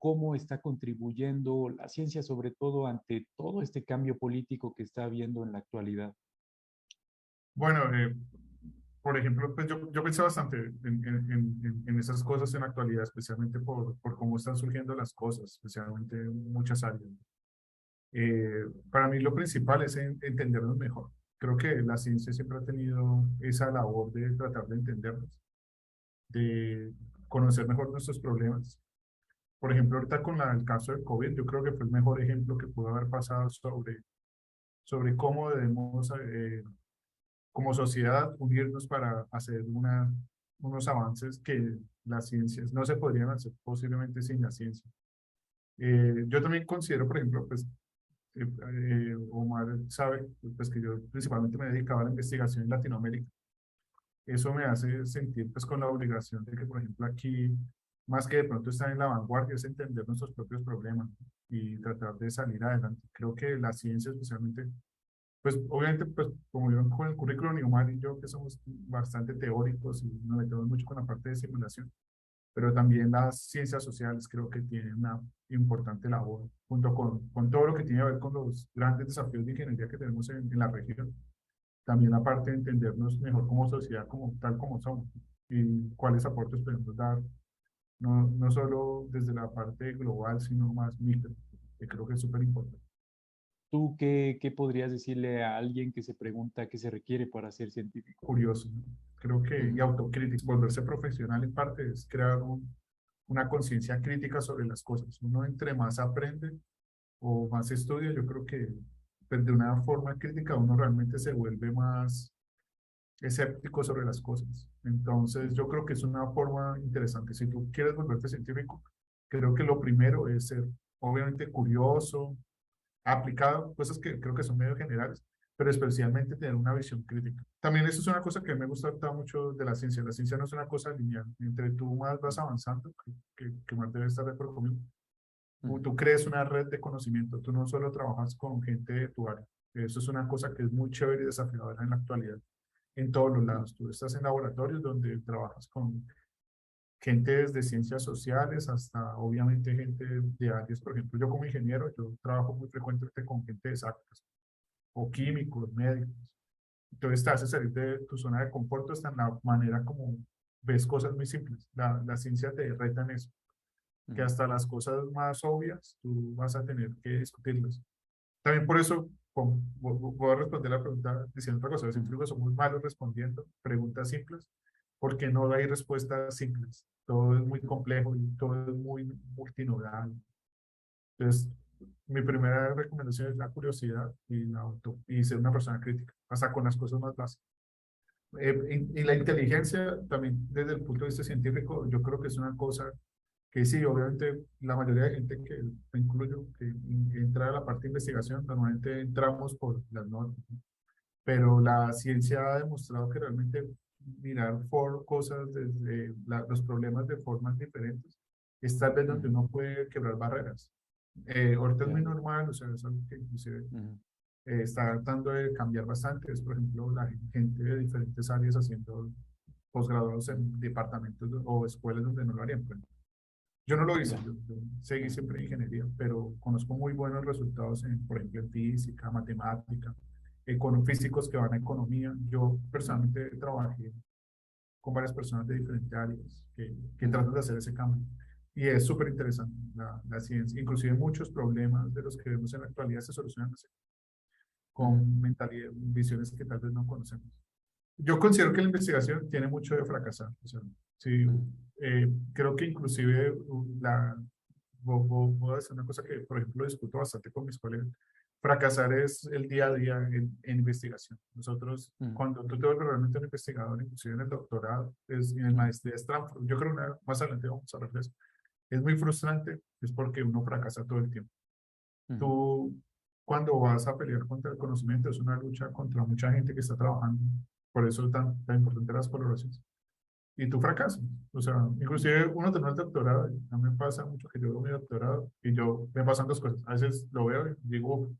cómo está contribuyendo la ciencia, sobre todo ante todo este cambio político que está habiendo en la actualidad. Bueno, por ejemplo, pues yo pensé bastante en esas cosas en la actualidad, especialmente por cómo están surgiendo las cosas, especialmente en muchas áreas. Para mí lo principal es entendernos mejor. Creo que la ciencia siempre ha tenido esa labor de tratar de entendernos, de conocer mejor nuestros problemas. Por ejemplo, ahorita con el caso del COVID, yo creo que fue el mejor ejemplo que pudo haber pasado sobre cómo debemos, como sociedad, unirnos para hacer unos avances que las ciencias no se podrían hacer posiblemente sin la ciencia. Yo también considero, por ejemplo, pues Omar sabe pues, que yo principalmente me dedicaba a la investigación en Latinoamérica. Eso me hace sentir pues con la obligación de que, por ejemplo, aquí, más que de pronto estar en la vanguardia, es entender nuestros propios problemas y tratar de salir adelante. Creo que la ciencia especialmente, pues obviamente, pues como yo con el currículum y Omar y yo, que somos bastante teóricos y nos metemos mucho con la parte de simulación, pero también las ciencias sociales creo que tienen una importante labor, junto con todo lo que tiene que ver con los grandes desafíos de ingeniería que tenemos en la región. También aparte de entendernos mejor como sociedad, como tal como somos, y cuáles aportes podemos dar, no solo desde la parte global, sino más micro, que creo que es súper importante. ¿Tú qué podrías decirle a alguien que se pregunta qué se requiere para ser científico? Curioso, ¿no? Creo que, y Ujú. autocrítico, volverse profesional en parte es crear una conciencia crítica sobre las cosas. Uno entre más aprende, o más estudia, yo creo que pues, de una forma crítica uno realmente se vuelve más escéptico sobre las cosas. Entonces, yo creo que es una forma interesante. Si tú quieres volverte científico, creo que lo primero es ser obviamente curioso, aplicado, cosas que creo que son medio generales, pero especialmente tener una visión crítica. También eso es una cosa que me gusta mucho de la ciencia. La ciencia no es una cosa lineal. Entre tú más vas avanzando, que más debe estar de acuerdo conmigo, Ujú. tú crees una red de conocimiento, tú no solo trabajas con gente de tu área. Eso es una cosa que es muy chévere y desafiadora en la actualidad, en todos los lados. Tú estás en laboratorios donde trabajas con gente desde ciencias sociales hasta, obviamente, gente de áreas. Por ejemplo, yo como ingeniero, yo trabajo muy frecuentemente con gente de exactas, o químicos, médicos. Entonces te hace salir de tu zona de confort hasta en la manera como ves cosas muy simples. La ciencia te reta en eso, que Ujú. hasta las cosas más obvias tú vas a tener que discutirlas. También por eso voy a responder la pregunta diciendo otra cosa. Los Ujú. científicos somos malos respondiendo preguntas simples porque no hay respuestas simples. Todo es muy complejo y todo es muy multinodal. Entonces, mi primera recomendación es la curiosidad y ser una persona crítica, hasta con las cosas más básicas. Y la inteligencia también desde el punto de vista científico, yo creo que es una cosa que sí, obviamente la mayoría de gente que me incluyo, que entra a la parte de investigación, normalmente entramos por las notas, ¿no? Pero la ciencia ha demostrado que realmente mirar por cosas desde los problemas de formas diferentes es tal vez donde Ujú. uno puede quebrar barreras. Ahorita es muy Claro. normal, o sea, es algo que inclusive Ujú. está tratando de cambiar bastante, es por ejemplo la gente de diferentes áreas haciendo posgraduados en departamentos o escuelas donde no lo harían. Pues. Yo no lo hice, Ya. yo seguí Ujú. siempre en ingeniería, pero conozco muy buenos resultados, por ejemplo, en física, matemática, con físicos que van a economía. Yo personalmente trabajé con varias personas de diferentes áreas que Ujú. tratan de hacer ese cambio. Y es súper interesante la ciencia. Inclusive muchos problemas de los que vemos en la actualidad se solucionan así, Ujú. con mentalidad, visiones que tal vez no conocemos. Yo considero que la investigación tiene mucho de fracasar. O sea, sí, Ujú. creo que inclusive voy a decir una cosa que, por ejemplo, discuto bastante con mis colegas. Fracasar es el día a día en investigación. Nosotros, Ujú. cuando tú te vuelves realmente un investigador, inclusive en el doctorado, en el Ujú. maestría, yo creo que más adelante vamos a hablar de eso. Es muy frustrante, es porque uno fracasa todo el tiempo. Ujú. Tú, cuando vas a pelear contra el conocimiento, es una lucha contra mucha gente que está trabajando. Por eso es tan importante las colaboraciones. Y tú fracasas. O sea, inclusive uno termina el doctorado. A mí me pasa mucho que yo veo mi doctorado y me pasan dos cosas. A veces lo veo y digo, "Uf,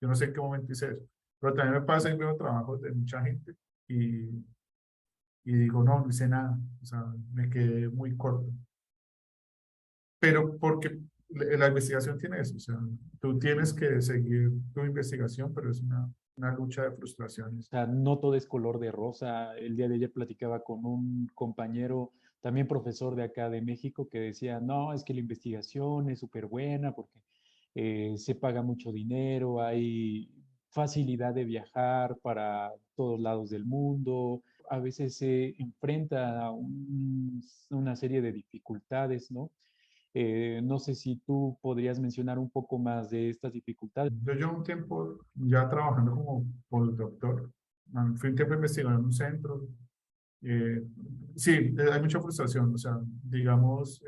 yo no sé en qué momento hice eso". Pero también me pasa y veo trabajos de mucha gente y, y digo, no, no hice nada. O sea, me quedé muy corto. pero porque la investigación tiene eso, o sea, tú tienes que seguir tu investigación, pero es una lucha de frustraciones. O sea, no todo es color de rosa. El día de ayer platicaba con un compañero, también profesor de acá de México, que decía, no, es que la investigación es súper buena porque se paga mucho dinero, hay facilidad de viajar para todos lados del mundo. A veces se enfrenta a una serie de dificultades, ¿no? No sé si tú podrías mencionar un poco más de estas dificultades. Yo llevo un tiempo ya trabajando como postdoctor. Fui un tiempo investigando en un centro. Eh, sí, hay mucha frustración. O sea, digamos,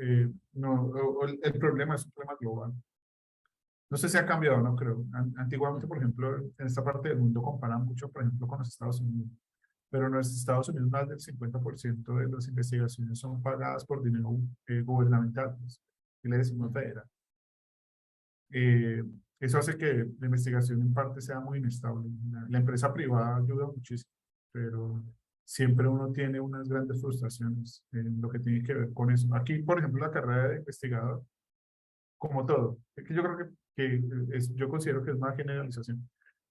no, el problema es un problema global. No sé si ha cambiado, no creo. Antiguamente, por ejemplo, en esta parte del mundo comparan mucho, por ejemplo, con los Estados Unidos. Pero en los Estados Unidos más del 50% de las investigaciones son pagadas por dinero gubernamental, pues, y le decimos federal. Eh, Eso hace que la investigación en parte sea muy inestable. La empresa privada ayuda muchísimo, pero siempre uno tiene unas grandes frustraciones en lo que tiene que ver con eso. Aquí, por ejemplo, la carrera de investigador, como todo, es que yo creo yo considero que es una generalización.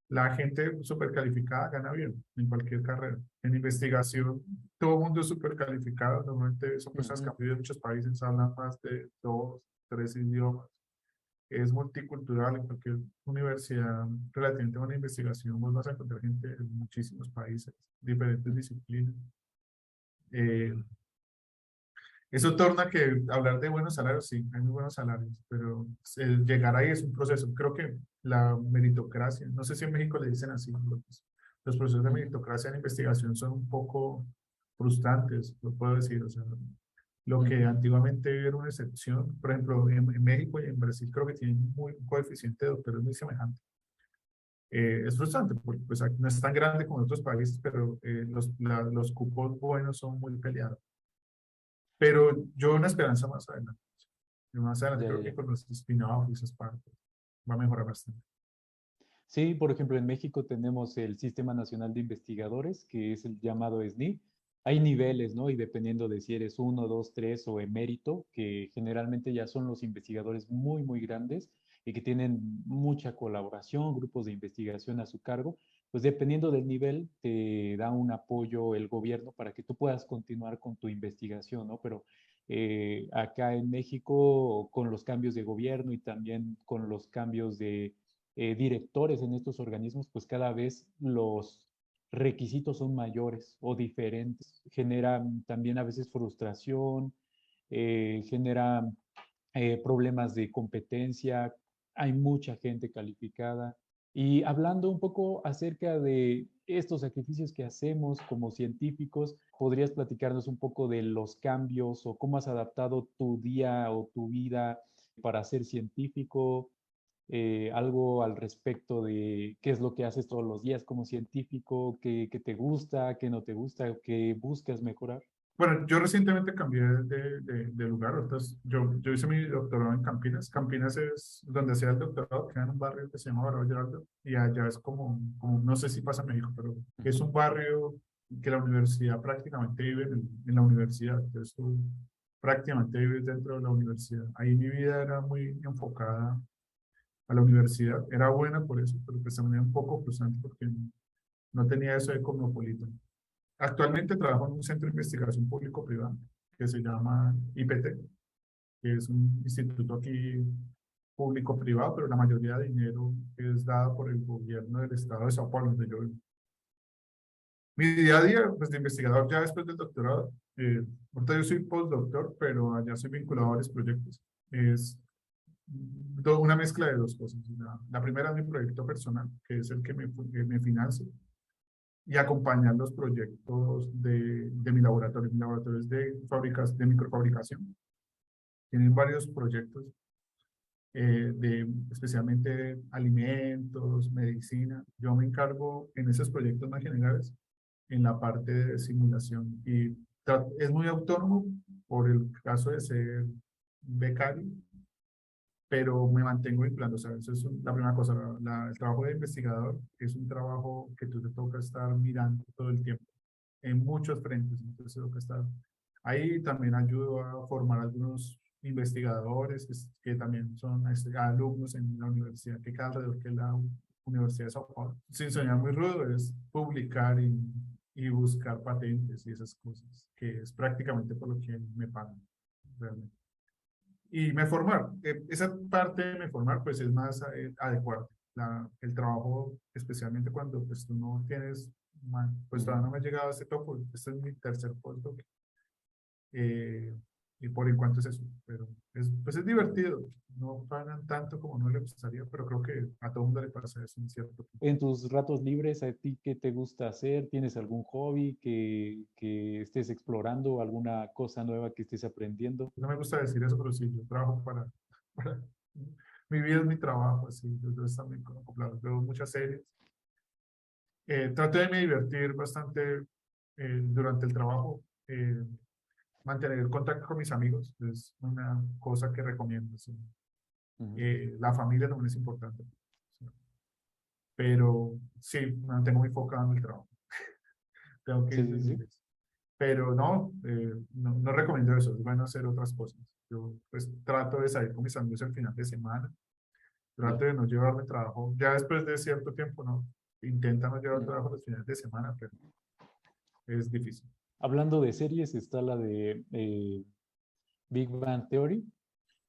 La gente súper calificada gana bien en cualquier carrera. En investigación, todo el mundo es súper calificado. Normalmente son personas que Ujú. han vivido en muchos países, hablan más de dos, tres idiomas. Es multicultural. En cualquier universidad relativamente a una investigación, vos vas a encontrar gente de muchísimos países, diferentes disciplinas. Eh, Eso torna que hablar de buenos salarios, sí, hay muy buenos salarios, pero llegar ahí es un proceso. Creo que la meritocracia, no sé si en México le dicen así, los procesos de Ujú. meritocracia en investigación son un poco frustrantes, lo puedo decir. O sea, lo que Ujú. antiguamente era una excepción, por ejemplo, en México y en Brasil creo que tienen un coeficiente de doctores muy semejante. Es frustrante porque pues, no es tan grande como en otros países, pero los cupos buenos son muy peleados. Pero yo una esperanza más adelante. Y más adelante Ya, ya, creo que ya. con los spin-offs y esas partes va a mejorar bastante. Sí, por ejemplo, en México tenemos el Sistema Nacional de Investigadores, que es el llamado SNI. Hay niveles, ¿no? Y dependiendo de si eres uno, dos, tres o emérito, que generalmente ya son los investigadores muy, muy grandes y que tienen mucha colaboración, grupos de investigación a su cargo, pues dependiendo del nivel, te da un apoyo el gobierno para que tú puedas continuar con tu investigación, ¿no? Pero acá en México, con los cambios de gobierno y también con los cambios de directores en estos organismos, pues cada vez los requisitos son mayores o diferentes. Genera también a veces frustración, genera problemas de competencia, hay mucha gente calificada. Y hablando un poco acerca de estos sacrificios que hacemos como científicos, ¿podrías platicarnos un poco de los cambios o cómo has adaptado tu día o tu vida para ser científico? Algo al respecto de qué es lo que haces todos los días como científico, qué te gusta, qué no te gusta, qué buscas mejorar. Bueno, yo recientemente cambié de lugar. Entonces, yo hice mi doctorado en Campinas. Campinas es donde hacía el doctorado, queda en un barrio que se llama Barrio Geraldo. Y allá es como, no sé si pasa en México, pero es un barrio que la universidad prácticamente vive en la universidad. Entonces, tú prácticamente vives dentro de la universidad. Ahí mi vida era muy enfocada a la universidad. Era buena por eso, pero pues también era un poco frustrante porque no tenía eso de cosmopolita. Actualmente trabajo en un centro de investigación público-privada que se llama IPT, que es un instituto aquí público-privado, pero la mayoría de dinero es dada por el gobierno del estado de Sao Paulo, donde yo vivo. Mi día a día, pues de investigador ya después del doctorado, ahorita yo soy postdoctor, pero allá soy vinculado a varios proyectos. Es una mezcla de dos cosas. La primera es mi proyecto personal, que es el que me financia y acompañar los proyectos de mi laboratorio. Mi laboratorio es de microfabricación. Tienen varios proyectos, especialmente alimentos, medicina. Yo me encargo en esos proyectos más generales en la parte de simulación. Y es muy autónomo por el caso de ser becario, pero me mantengo vinculando. O sea, eso es la primera cosa. El trabajo de investigador es un trabajo que tú te toca estar mirando todo el tiempo en muchos frentes. Entonces, tengo que estar ahí. También ayudo a formar algunos investigadores que también son alumnos en la universidad que queda alrededor, que es la Universidad de Sao Paulo. Sin soñar muy rudo, es publicar y buscar patentes y esas cosas, que es prácticamente por lo que me pagan, realmente. Y me formar, esa parte de me formar, pues es más adecuada. El trabajo, especialmente cuando pues tú no tienes, pues todavía no me ha llegado a este topo, este es mi tercer postdoc. Eh, y por en cuanto es eso, pero pues es divertido, no pagan tanto como no le gustaría, pero creo que a todo mundo le pasa eso en cierto punto. En tus ratos libres, ¿a ti qué te gusta hacer? ¿Tienes algún hobby que estés explorando, alguna cosa nueva que estés aprendiendo? No me gusta decir eso, pero sí, yo trabajo para mi vida es mi trabajo, así, yo también acoplado, veo muchas series. Trato de me divertir bastante durante el trabajo, mantener el contacto con mis amigos, es una cosa que recomiendo. Sí. Ujú. La familia también es importante. Sí. Pero sí, me mantengo muy enfocado en el trabajo. Tengo que Sí, sí, sí. entender eso. Pero no, no recomiendo eso, es bueno hacer otras cosas. Yo pues trato de salir con mis amigos el final de semana, Ya. trato de no llevarme trabajo, ya después de cierto tiempo, no, intenta no llevar Mm. trabajo los fines de semana, pero es difícil. Hablando de series, está la de Big Bang Theory.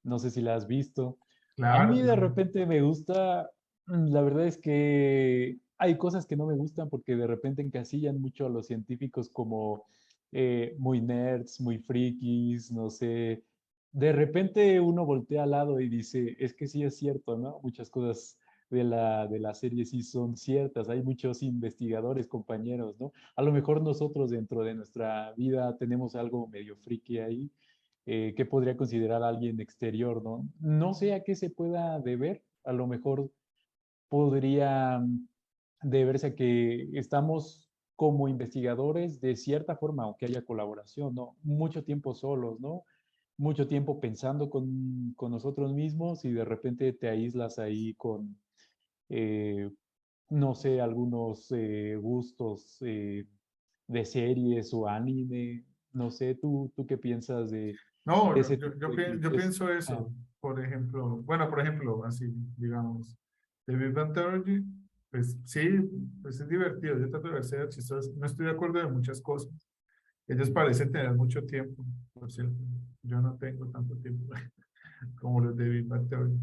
No sé si la has visto. A Claro, mí de repente me gusta, la verdad es que hay cosas que no me gustan porque de repente encasillan mucho a los científicos como muy nerds, muy frikis, no sé. De repente uno voltea al lado y dice, es que sí es cierto, ¿no? Muchas cosas de la serie sí son ciertas. Hay muchos investigadores, compañeros, ¿no? A lo mejor nosotros dentro de nuestra vida tenemos algo medio friki ahí que podría considerar alguien exterior, ¿no? No sé a qué se pueda deber, a lo mejor podría deberse a que estamos como investigadores de cierta forma, aunque haya colaboración, ¿no? Mucho tiempo solos, ¿no? Mucho tiempo pensando con nosotros mismos y de repente te aíslas ahí con, eh, no sé, algunos gustos de series o anime. No sé, ¿tú qué piensas de no, ese tipo de que yo es, pienso ah, eso, por ejemplo, bueno, por ejemplo, así, digamos, The Big Bang Theory, pues sí, pues es divertido, yo trato de ver series chistosas, no estoy de acuerdo de muchas cosas, ellos parecen tener mucho tiempo, por cierto, yo no tengo tanto tiempo como los de Big Bang Theory.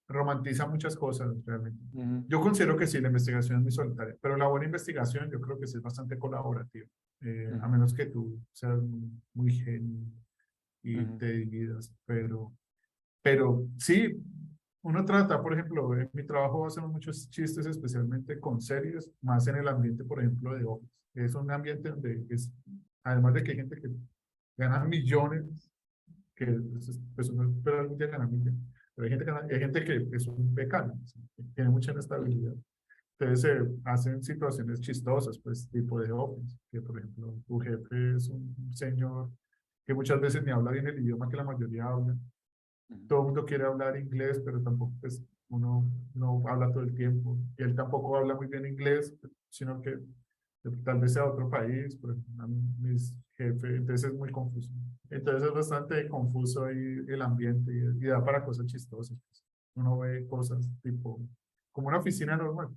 Romantiza muchas cosas, realmente. ujú, Yo considero que sí, la investigación es muy solitaria, pero la buena investigación yo creo que sí es bastante colaborativa, a ujú, menos que tú seas muy genio y ujú, te dividas, pero sí, uno trata, por ejemplo, en mi trabajo hacemos muchos chistes, especialmente con series, más en el ambiente, por ejemplo, de Office. Es un ambiente donde es, además de que hay gente que gana millones, que pues uno espera algún día ganar millones, pero hay gente que es un becario, ¿sí? Que tiene mucha ujú, inestabilidad. Entonces se hacen situaciones chistosas, pues tipo de Office, que por ejemplo tu jefe es un señor que muchas veces ni habla bien el idioma que la mayoría habla, ujú, todo el mundo quiere hablar inglés, pero tampoco, pues, uno no habla todo el tiempo. Y él tampoco habla muy bien inglés, sino que tal vez sea otro país, por ejemplo, mis jefes, entonces es muy confuso. Entonces es bastante confuso ahí el ambiente y da para cosas chistosas, pues. Uno ve cosas tipo, como una oficina normal,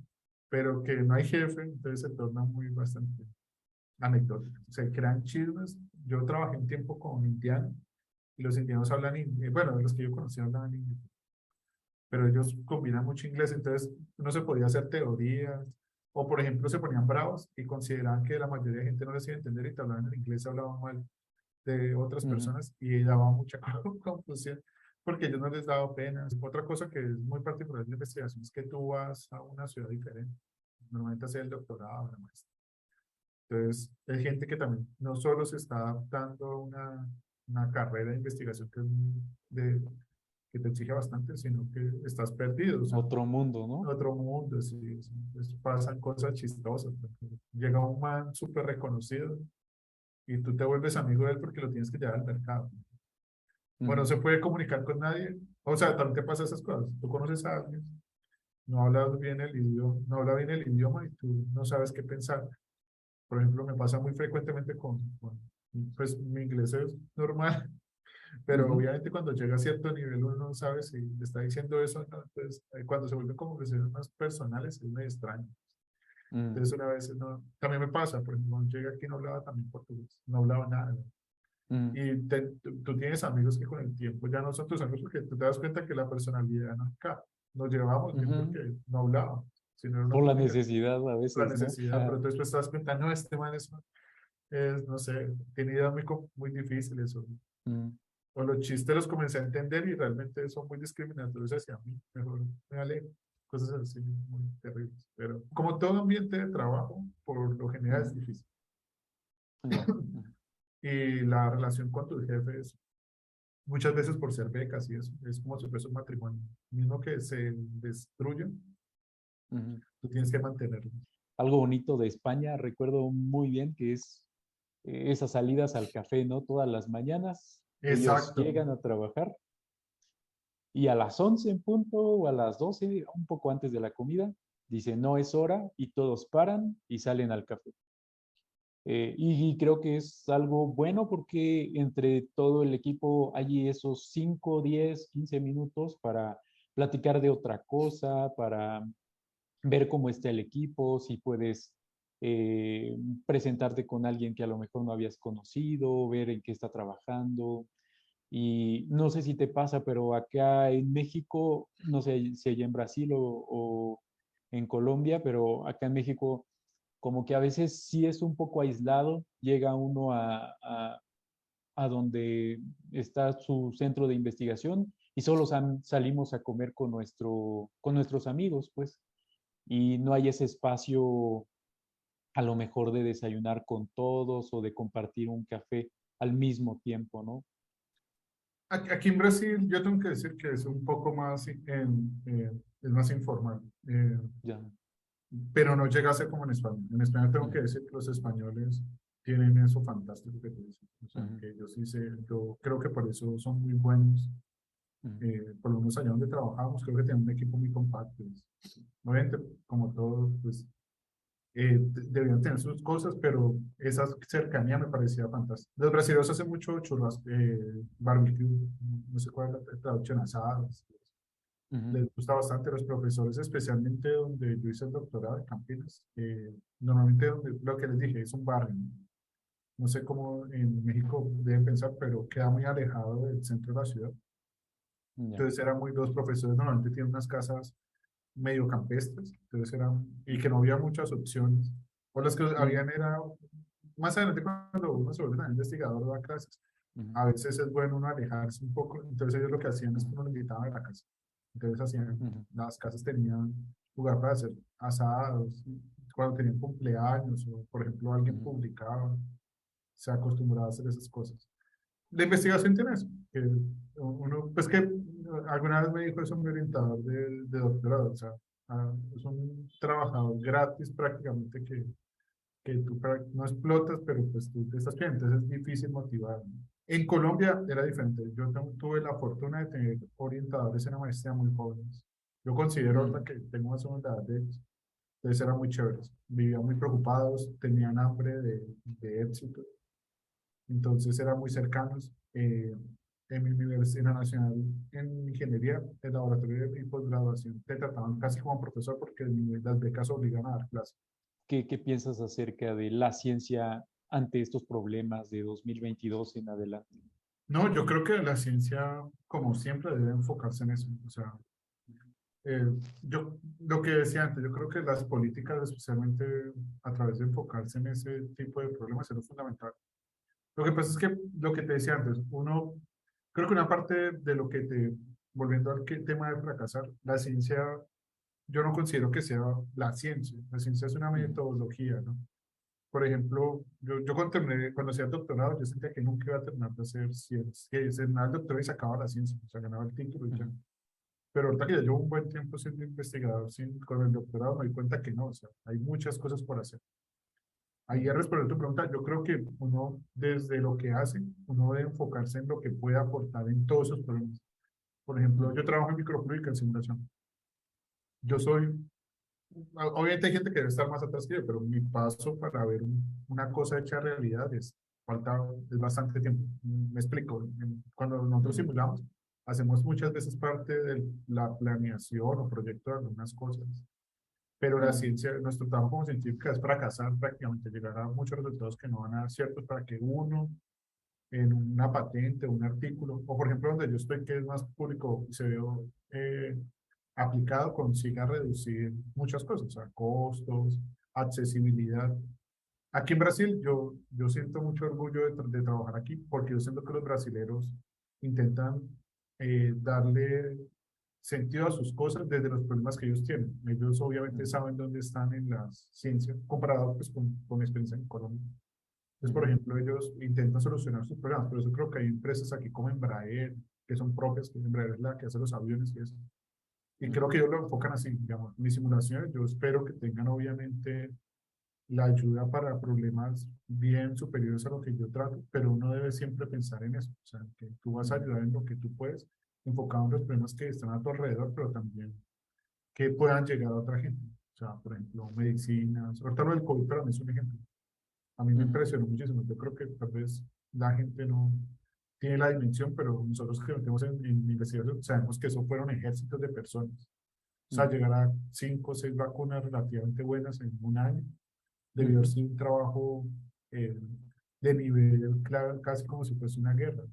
pero que no hay jefe, entonces se torna muy bastante anecdótico. Se crean chismes. Yo trabajé un tiempo con indianos y los indianos hablan, bueno, los que yo conocí hablaban inglés, pero ellos combinan mucho inglés, entonces no se podía hacer teorías, o por ejemplo se ponían bravos y consideraban que la mayoría de gente no les iba a entender y te hablaban en inglés, hablaban mal de otras ujú, personas y daba mucha confusión porque a ellos no les daba pena. Otra cosa que es muy particular de la investigación es que tú vas a una ciudad diferente, normalmente hacer el doctorado, la maestría. Entonces, hay gente que también no solo se está adaptando a una carrera de investigación que, que te exige bastante, sino que estás perdido, o sea, otro mundo, ¿no? otro mundo, sí, sí, pues pasan cosas chistosas. Llega un man súper reconocido y tú te vuelves amigo de él porque lo tienes que llevar al mercado. Bueno, no Ujú, se puede comunicar con nadie, o sea, también te pasa esas cosas. Tú conoces a alguien, no hablas bien el idioma, no habla bien el idioma y tú no sabes qué pensar. Por ejemplo, me pasa muy frecuentemente pues mi inglés es normal, Pero Ujú, obviamente cuando llega a cierto nivel uno no sabe si le está diciendo eso o no. Entonces, cuando se vuelven conversaciones más personales es muy extraño. mm, Entonces una vez no, también me pasa, por ejemplo, cuando llegué aquí no hablaba también portugués, no hablaba nada. ¿No? mm, Y tú tienes amigos que con el tiempo ya no son tus amigos porque tú te das cuenta que la personalidad no acá. Nos llevábamos bien ujú. porque no hablábamos, sino era una Por la comunicación, necesidad a la veces, ¿no? necesidad, pero después te das cuenta, no, este man es, no sé, tiene ideas muy difíciles Mm, o los chistes los comencé a entender y realmente son muy discriminatorios hacia mí, mejor me alejo. Cosas así muy terribles. Pero como todo ambiente de trabajo, por lo general es mm, difícil. ya, mm, Y la relación con tus jefes, muchas veces por ser becas y eso, es como si fuese un matrimonio. Mismo que se destruya, ujú. tú tienes que mantenerlo. Algo bonito de España, recuerdo muy bien que es esas salidas al café, ¿no? Todas las mañanas, ellos Exacto. llegan a trabajar y a las 11 en punto o a las 12, un poco antes de la comida, dicen, no es hora y todos paran y salen al café. Y creo que es algo bueno porque entre todo el equipo hay esos 5, 10, 15 minutos para platicar de otra cosa, para ver cómo está el equipo, si puedes eh, presentarte con alguien que a lo mejor no habías conocido, ver en qué está trabajando. Y no sé si te pasa, pero acá en México, no sé si allá en Brasil o en Colombia, pero acá en México como que a veces sí es un poco aislado, llega uno a donde está su centro de investigación y solo salimos a comer con con nuestros amigos, pues, y no hay ese espacio a lo mejor de desayunar con todos o de compartir un café al mismo tiempo, ¿no? Aquí en Brasil yo tengo que decir que es un poco más, es más informal. Ya. Pero no llega a ser como en España. En España tengo que Ujú, decir que los españoles tienen eso fantástico que tú dices. O sea, ujú, que ellos sí yo creo que por eso son muy buenos. ujú, Por lo menos allá donde trabajamos, creo que tienen un equipo muy compacto. Obviamente, como todos, pues debían tener sus cosas, pero esa cercanía me parecía fantástica. Los brasileños hacen mucho churrasco, barbecue, no sé cuál es la traducción, asadas. ujú, Les gusta bastante a los profesores, especialmente donde yo hice el doctorado en Campinas. Normalmente lo que les dije es un barrio. No, no sé cómo en México deben pensar, pero queda muy alejado del centro de la ciudad. ya, Entonces los profesores normalmente tienen unas casas medio campestres, entonces y que no había muchas opciones. O las que mm, habían era, más adelante cuando uno se vuelve también investigador o da clases, ujú, a veces es bueno uno alejarse un poco, entonces ellos lo que hacían es que ujú, uno lo invitaban a la casa. Entonces hacían, ujú, las casas tenían lugar para hacer asados, cuando tenían cumpleaños o por ejemplo alguien ujú, publicaba, se acostumbraba a hacer esas cosas. La investigación tiene eso, que uno, pues que alguna vez me dijo eso mi orientador de doctorado, o sea, es un trabajador gratis prácticamente que tú no explotas, pero pues tú te estás bien, entonces es difícil motivar. ¿No? En Colombia era diferente, yo tuve la fortuna de tener orientadores en la maestría muy jóvenes. Yo considero ahorita mm, que tengo más o menos la edad de ellos, entonces eran muy chéveres, vivían muy preocupados, tenían hambre de éxito, entonces eran muy cercanos. En mi Universidad Nacional, en ingeniería, el laboratorio de mi posgraduación, te trataban casi como profesor porque las becas obligan a dar clases. ¿Qué piensas acerca de la ciencia ante estos problemas de 2022 en adelante? No, yo creo que la ciencia, como siempre, debe enfocarse en eso. O sea, eh, lo que decía antes, yo creo que las políticas, especialmente a través de enfocarse en ese tipo de problemas, es lo fundamental. Lo que pasa es que lo que te decía antes, creo que una parte de lo que volviendo al tema de fracasar, la ciencia, yo no considero que sea la ciencia. La ciencia es una Ujú, metodología, ¿no? Por ejemplo, yo cuando hacía el doctorado, yo sentía que nunca iba a terminar de hacer ciencia, que terminaba el doctorado y sacaba la ciencia, o sea, ganaba el título y ya. ujú, Pero ahorita que ya llevo un buen tiempo siendo investigador con el doctorado, me di cuenta que no, o sea, hay muchas cosas por hacer. Ahí a ujú, responder tu pregunta, yo creo que uno, desde lo que hace, uno debe enfocarse en lo que puede aportar en todos esos problemas. Por ejemplo, ujú, yo trabajo en microfluidica en simulación. Yo soy, obviamente hay gente que debe estar más atrás que yo, pero mi paso para ver una cosa hecha realidad es es bastante tiempo. Me explico. Cuando nosotros simulamos, hacemos muchas veces parte de la planeación o proyecto de algunas cosas, pero la ciencia, nuestro trabajo como científica es fracasar prácticamente, llegar a muchos resultados que no van a dar ciertos para que uno en una patente, un artículo, o por ejemplo donde yo estoy, que es más público, se veo aplicado, consiga reducir muchas cosas, o sea, costos, accesibilidad. Aquí en Brasil yo siento mucho orgullo de trabajar aquí porque yo siento que los brasileros intentan darle sentido a sus cosas desde los problemas que ellos tienen. Ellos obviamente saben dónde están en las ciencias comparado pues, con mi experiencia en Colombia. Entonces, por ejemplo, ellos intentan solucionar sus problemas, pero yo creo que hay empresas aquí como Embraer, que son propias, que Embraer es la que hace los aviones y eso. Y creo que ellos lo enfocan así, digamos, mis simulaciones, yo espero que tengan obviamente la ayuda para problemas bien superiores a lo que yo trato, pero uno debe siempre pensar en eso, o sea, que tú vas a ayudar en lo que tú puedes, enfocado en los problemas que están a tu alrededor, pero también que puedan llegar a otra gente. O sea, por ejemplo, medicinas, ahorita lo del COVID para mí es un ejemplo. A mí me impresionó muchísimo, yo creo que tal vez la gente no tiene la dimensión, pero nosotros que metemos en investigación sabemos que eso fueron ejércitos de personas. O sea, llegar a 5 o 6 vacunas relativamente buenas en un año debió ser un trabajo eh, de nivel casi como si fuese una guerra.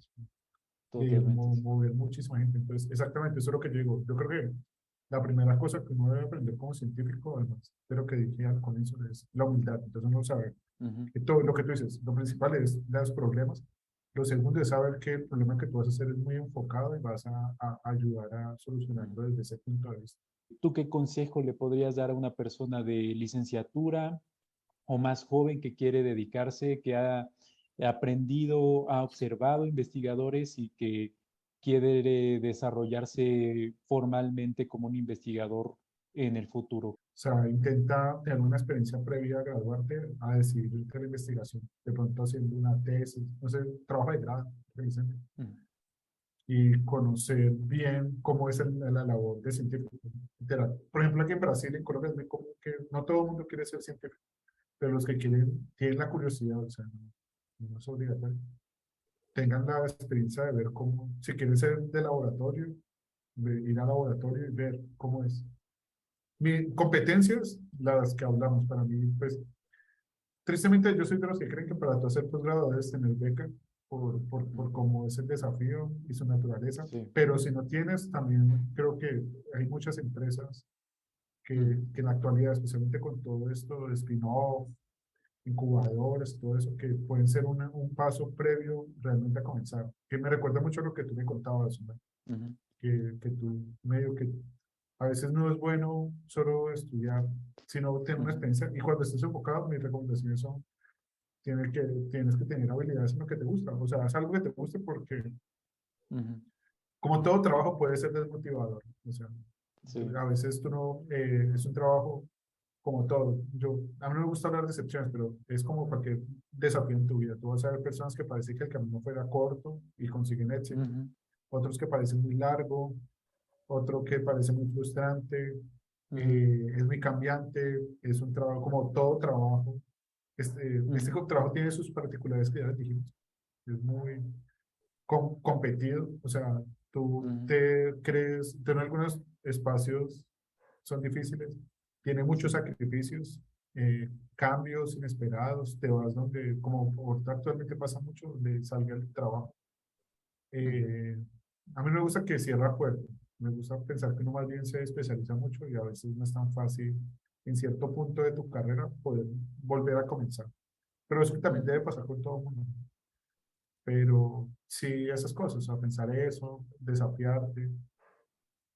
Totalmente. Mover muchísima gente. Entonces, exactamente, eso es lo que yo digo. Yo creo que la primera cosa que uno debe aprender como científico, además de lo que dije al comienzo, es la humildad. Entonces, uno sabe que todo lo que tú dices, lo principal es los problemas. Lo segundo es saber que el problema que tú vas a hacer es muy enfocado y vas a ayudar a solucionarlo desde ese punto de vista. ¿Tú qué consejo le podrías dar a una persona de licenciatura o más joven que quiere dedicarse, que ha aprendido, ha observado investigadores y que quiere desarrollarse formalmente como un investigador en el futuro? O sea, intenta tener una experiencia previa a graduarte, a decidirte la investigación. De pronto haciendo una tesis, no sé, trabajo de grado, dicen, y conocer bien cómo es la labor de científico. Por ejemplo, aquí en Brasil, en Colombia, es muy común que no todo el mundo quiere ser científico, pero los que quieren, tienen la curiosidad, o sea, no es obligatorio, tengan la experiencia de ver cómo, si quieren ser de laboratorio, de ir al laboratorio y ver cómo es. Mis competencias, las que hablamos para mí, pues, tristemente yo soy de los que creen que para tú hacer posgrado debes tener beca por cómo es el desafío y su naturaleza, Sí. pero si no tienes, también creo que hay muchas empresas que en la actualidad, especialmente con todo esto de spin-off, incubadores, todo eso, que pueden ser un paso previo realmente a comenzar. Que me recuerda mucho a lo que tú me contabas, ¿no? Que tú medio que a veces no es bueno solo estudiar, sino tener una experiencia. Y cuando estés enfocado, mis recomendaciones son, tienes que tener habilidades en lo que te gusta. O sea, haz algo que te guste porque, como todo trabajo, puede ser desmotivador. O sea, Sí. a veces tú no, es un trabajo como todo. A mí no me gusta hablar de excepciones, pero es como cualquier desafío en tu vida. Tú vas a ver personas que parece que el camino fuera corto y consiguen éxito, otros que parecen muy largo, otro que parece muy frustrante, es muy cambiante, es un trabajo como todo trabajo. Este trabajo tiene sus particularidades que ya les dijimos. Es muy competido, o sea, tú te crees, tener algunos espacios son difíciles, tiene muchos sacrificios, cambios inesperados, te vas donde, como ahorita actualmente pasa mucho, donde salga el trabajo. Eh, a mí me gusta que cierra puertas, me gusta pensar que uno más bien se especializa mucho y a veces no es tan fácil en cierto punto de tu carrera poder volver a comenzar. Pero eso también debe pasar con todo el mundo. Pero sí, esas cosas, a pensar eso, desafiarte.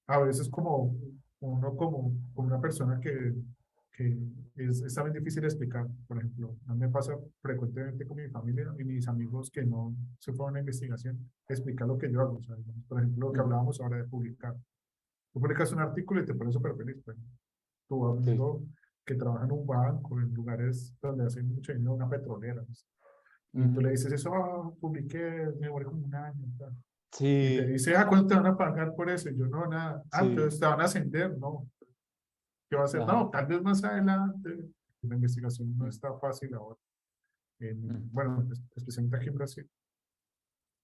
A veces como uno como una persona que es también difícil explicar. Por ejemplo, a mí me pasa frecuentemente con mi familia y mis amigos que no se fueron a investigación, explicar lo que yo hago. O sea, digamos, por ejemplo, lo que hablábamos ahora de publicar. Tú publicas un artículo y te pones súper feliz, pero tu Sí. amigo que trabaja en un banco, en lugares donde hacen mucho dinero, una petrolera, no sé, y tú le dices eso, publiqué, me demoré como un año, tal. Y te Sí, dice, ¿cuánto te van a pagar por eso? Y yo, no, nada. sí. Entonces te van a ascender, no. ¿Qué va a hacer? Ajá. No, tal vez más adelante. La investigación no está fácil ahora. bueno, especialmente aquí en Brasil,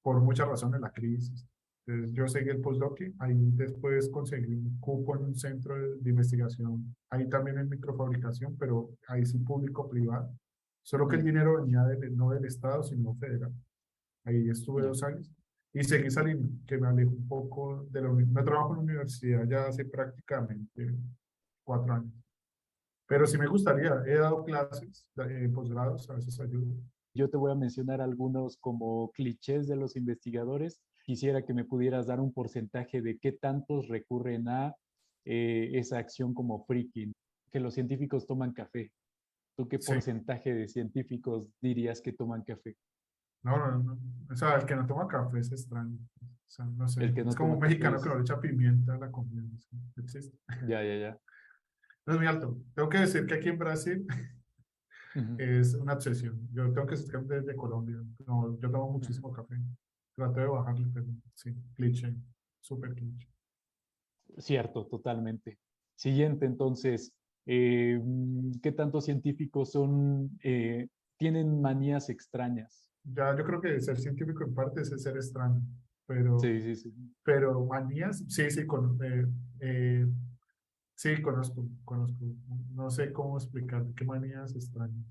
por muchas razones, la crisis. Entonces, yo seguí el postdoc, ahí después conseguí un cupo en un centro de investigación, ahí también en microfabricación, pero ahí sí público-privado. Solo que el dinero venía no del Estado, sino federal. Ahí estuve Ya. 2 años y seguí saliendo, que me alejó un poco de la universidad. No trabajo en la universidad ya hace prácticamente 4 años. Pero sí me gustaría, he dado clases, posgrados, a veces ayudo. Yo te voy a mencionar algunos como clichés de los investigadores. Quisiera que me pudieras dar un porcentaje de qué tantos recurren a esa acción como freaking, que los científicos toman café. ¿Tú qué Sí, porcentaje de científicos dirías que toman café? no, no, no. O sea, el que no toma café es extraño. O sea, no sé, El que es no como toma un café mexicano que no es... le echa pimienta a la comida. No existe. Ya, ya, ya. No es muy alto. Tengo que decir que aquí en Brasil Ujú, es una obsesión. Yo tengo que decir que desde Colombia. No, yo tomo ujú. muchísimo café. Trato de bajarle, pero sí, cliché, súper cliché. Cierto, totalmente. Siguiente, entonces, ¿qué tantos científicos tienen manías extrañas? Ya, yo creo que ser científico en parte es ser extraño, pero, Sí, sí, sí. pero manías, sí, sí, sí, conozco. No sé cómo explicar qué manías extrañas.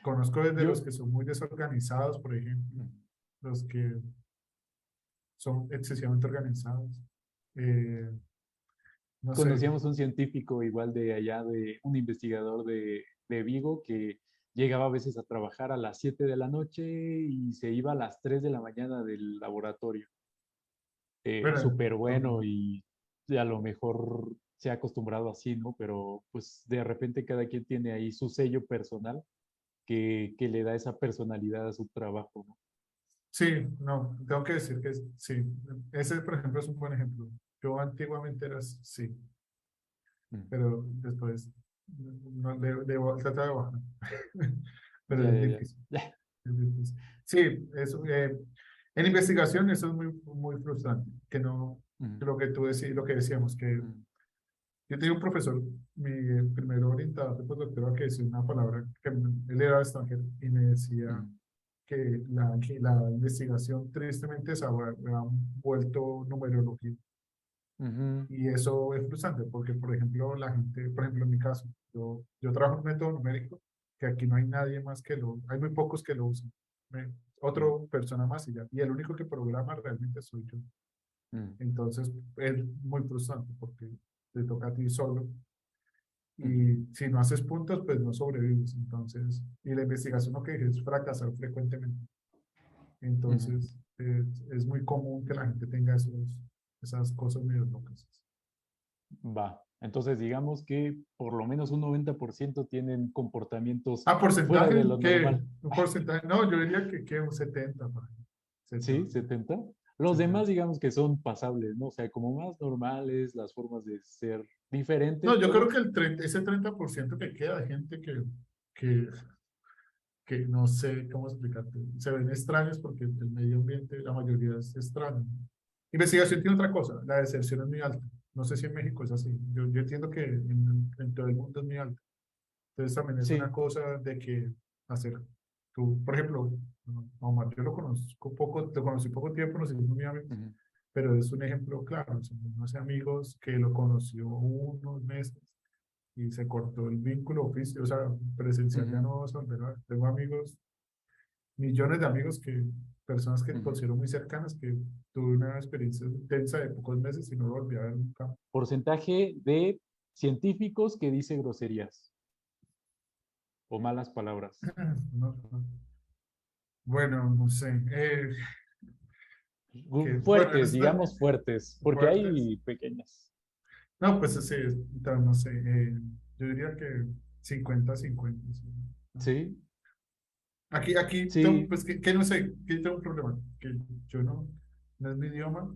Conozco desde los Yo, que son muy desorganizados, por ejemplo, los que son excesivamente organizados. Eh, no sé, conocíamos un científico igual de allá, de un investigador de Vigo, que llegaba a veces a trabajar a las 7 de la noche y se iba a las 3 de la mañana del laboratorio. bueno, Súper bueno y a lo mejor se ha acostumbrado así, ¿no? Pero pues de repente cada quien tiene ahí su sello personal que le da esa personalidad a su trabajo, ¿no? sí, no, tengo que decir que sí. Ese, por ejemplo, es un buen ejemplo. Yo antiguamente era sí, Mm. pero después no, debo tratar de bajar. Pero Ya, es ya, ya. difícil, es difícil. Sí, en investigación eso es muy, muy frustrante, que no, Mm, lo que tú decías, lo que decíamos, que mm, yo tenía un profesor, mi primer orientador de postdoctorado, que decía una palabra que él era extranjero y me decía mm. que la investigación tristemente se ha vuelto numerología. Ujú. Y eso es frustrante porque, por ejemplo, la gente, por ejemplo, en mi caso, yo trabajo en un método numérico que aquí no hay nadie más hay muy pocos que lo usan. Otra Mm, persona más y ya. Y el único que programa realmente soy yo. mm, Entonces es muy frustrante porque te toca a ti solo. ujú, Y si no haces puntos, pues no sobrevives. Entonces, y la investigación lo que es fracasar frecuentemente. ujú. Entonces, es muy común que la gente tenga esas cosas medio locas. Va. Entonces, digamos que por lo menos un 90% tienen comportamientos Ah, fuera de porcentaje, lo ¿qué? normal. Un porcentaje, no, yo diría que un 70, por ahí. ¿Sí? 70, 70. Los demás, 70. digamos que son pasables, ¿no? O sea, como más normales, las formas de ser diferentes, No, yo creo pero que ese 30% que queda de gente que, que no sé cómo explicarte, se ven extraños porque el medio ambiente, la mayoría es extraño. Investigación tiene otra cosa, la deserción es muy alta. No sé si en México es así. Yo entiendo que en todo el mundo es muy alta. Entonces también es una sí. cosa de que hacer. Tú, por ejemplo, Omar, yo lo conozco poco, te conocí poco tiempo, nos hicimos muy amigos, Ujú, pero es un ejemplo claro. Son unos amigos que lo conoció unos meses y se cortó el vínculo oficio, o sea, presencial ya ujú, no vas a volver a ver. Tengo amigos, millones de amigos personas que ujú. considero muy cercanas, que tuve una experiencia intensa de pocos meses y no lo volví a ver nunca. Porcentaje de científicos que dice groserías o malas palabras. No, no. Bueno, no sé. Bueno, Fuertes, digamos fuertes, porque fuertes. hay pequeñas. No, pues sí, no sé. Yo diría que 50-50. Sí, ¿no? Sí, Aquí tengo, sí, pues que no sé, que tengo un problema, que yo no es mi idioma.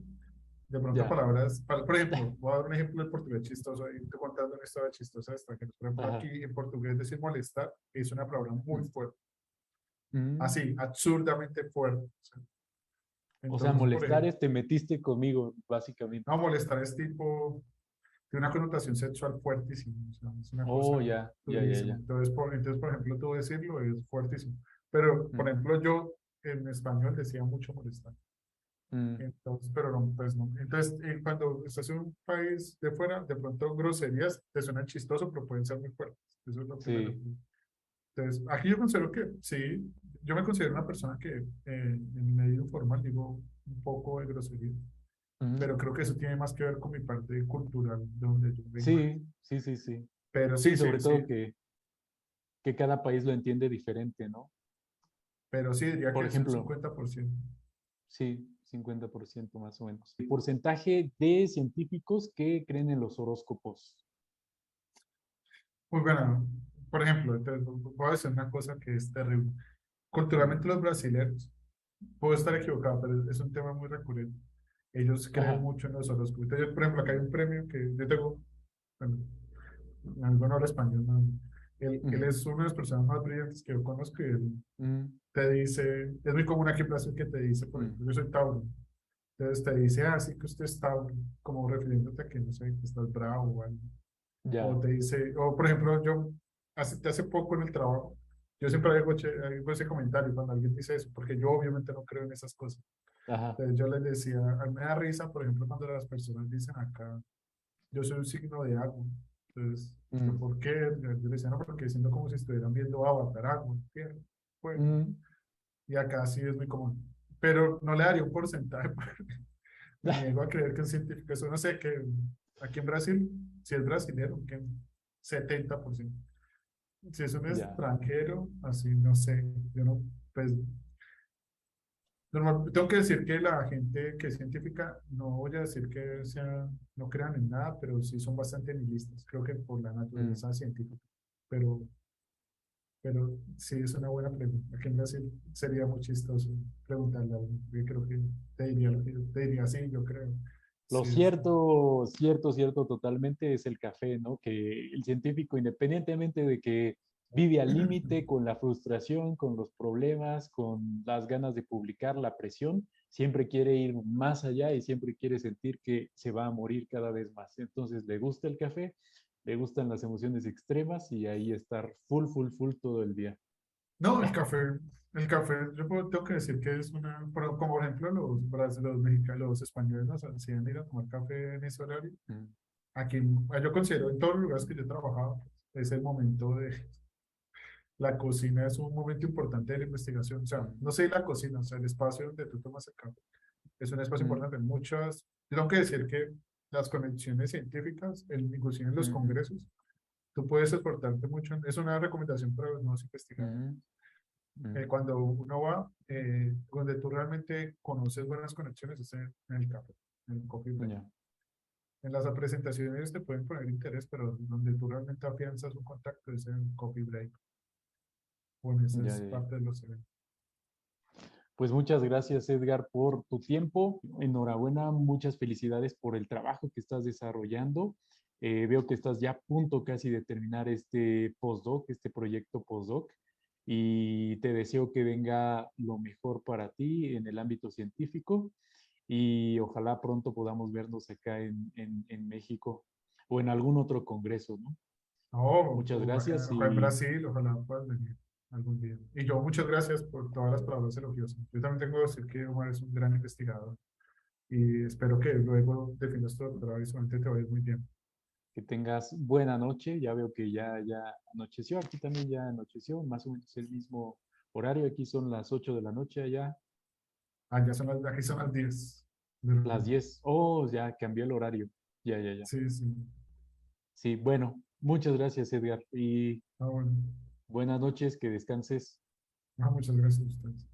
De pronto ya. palabras, por ejemplo, voy a dar un ejemplo del portugués chistoso, y estoy contando una historia chistosa de extranjeros. Por ejemplo, aquí Ajá. en portugués decir molestar es una palabra muy Mm, fuerte, mm. así, absurdamente fuerte. O sea, O sea, entonces, por molestar ejemplo, es te metiste conmigo, básicamente. no molestar es tipo, tiene una connotación sexual fuertísima, o sea, es una Oh, cosa ya, ya, ya, durísima. ya. Entonces, por ejemplo, tú decirlo es fuertísimo. Pero, por Mm, ejemplo, yo en español decía mucho molestar. mm, Entonces, pero no, pues no. Entonces, cuando estás en un país de fuera, de pronto groserías te suenan chistoso, pero pueden ser muy fuertes. Eso es lo que me sí. refiero. Entonces, aquí yo considero que sí, yo me considero una persona que en mi medio informal digo un poco de grosería, Ujú. pero creo que eso tiene más que ver con mi parte cultural de donde yo vengo. Sí, sí, sí, sí. Pero Sí, sí, sobre sí, todo sí, que cada país lo entiende diferente, ¿no? pero sí diría que Por es un ejemplo, 50%. sí, 50% más o menos. El porcentaje de científicos que creen en los horóscopos. Muy bueno, por ejemplo, entonces, voy a decir una cosa que es terrible. Mm. Culturalmente los brasileños, puedo estar equivocado, pero es un tema muy recurrente. Ellos creen Ajá. mucho en los horóscopos. Entonces, por ejemplo, acá hay un premio que yo tengo, bueno, no habla español, no. Él Ujú, es una de las personas más brillantes que yo conozco y él ujú, te dice, es muy común aquí en Brasil que te dice, por ujú. ejemplo, yo soy Tauro. Entonces te dice, ah, sí que usted es Tauro, como refiriéndote a que, no sé, que estás bravo o algo. O Ya. te dice, o por ejemplo, yo hace poco en el trabajo, yo siempre hago ese comentario cuando alguien dice eso, porque yo obviamente no creo en esas cosas. Ajá. Entonces yo les decía, a mí me da risa, por ejemplo, cuando las personas dicen acá, yo soy un signo de agua. Entonces, ¿yo Mm, por qué? Yo les decía, no, porque siento como si estuvieran viendo Avatar, agua, tierra, fuego. mm. Y acá sí es muy común. Pero no le daría un porcentaje, porque me niego a creer que un científico, eso no sé, que aquí en Brasil, si es brasilero, que 70%. Si es un Ya. extranjero, así no sé, yo no, pues tengo que decir que la gente que es científica, no voy a decir que sea, no crean en nada, pero sí son bastante nihilistas, creo que por la Mm. naturaleza científica. Pero, pero sí es una buena pregunta. Aquí en Brasil sería muy chistoso preguntarle a uno. Yo creo que te diría sí, yo creo. Lo Sí, es, cierto, cierto, cierto, totalmente es el café, ¿no? Que el científico, independientemente de que vive al límite con la frustración, con los problemas, con las ganas de publicar, la presión, siempre quiere ir más allá y siempre quiere sentir que se va a morir cada vez más. Entonces, le gusta el café, le gustan las emociones extremas y ahí estar full, full, full todo el día. no, el café, tengo que decir que es como por ejemplo los mexicanos, los españoles nos hacían ir a tomar café en ese horario. Mm, Aquí, yo considero en todos los lugares que yo he trabajado, es el momento de, la cocina es un momento importante de la investigación. O sea, mm, no sé la cocina, o sea, el espacio donde tú tomas el café es un espacio mm, importante. Yo tengo que decir que las conexiones científicas, inclusive en los mm, congresos, tú puedes esforzarte mucho. Es una recomendación para los nuevos investigadores. mm, mm, Cuando uno va, donde tú realmente conoces buenas conexiones es en el café, en el coffee mm, break. ya, En las presentaciones te pueden poner interés, pero donde tú realmente afianzas un contacto es en el coffee break. Bueno, esa ya, es ya, ya. parte de los eventos. Pues muchas gracias, Edgar, por tu tiempo. Enhorabuena, muchas felicidades por el trabajo que estás desarrollando. Veo que estás ya a punto casi de terminar este postdoc, este proyecto postdoc, y te deseo que venga lo mejor para ti en el ámbito científico y ojalá pronto podamos vernos acá en México o en algún otro congreso, ¿no? No, Muchas o acá, gracias acá en y Brasil, ojalá puedas venir algún día. Y yo, muchas gracias por todas las palabras elogiosas. Yo también tengo que decir que Omar es un gran investigador y espero que luego defiendas tu doctorado y solamente te vayas muy bien. que tengas buena noche. Ya veo que ya anocheció. Aquí también ya anocheció, más o menos el mismo horario. Aquí son las 8 de la noche, allá Ah, aquí son las 10. las 10. Oh, ya cambió el horario. Ya, ya, ya. Sí, sí. Sí, bueno, muchas gracias, Edgar. Y Ah, bueno. buenas noches, que descanses. Ah, muchas gracias a ustedes.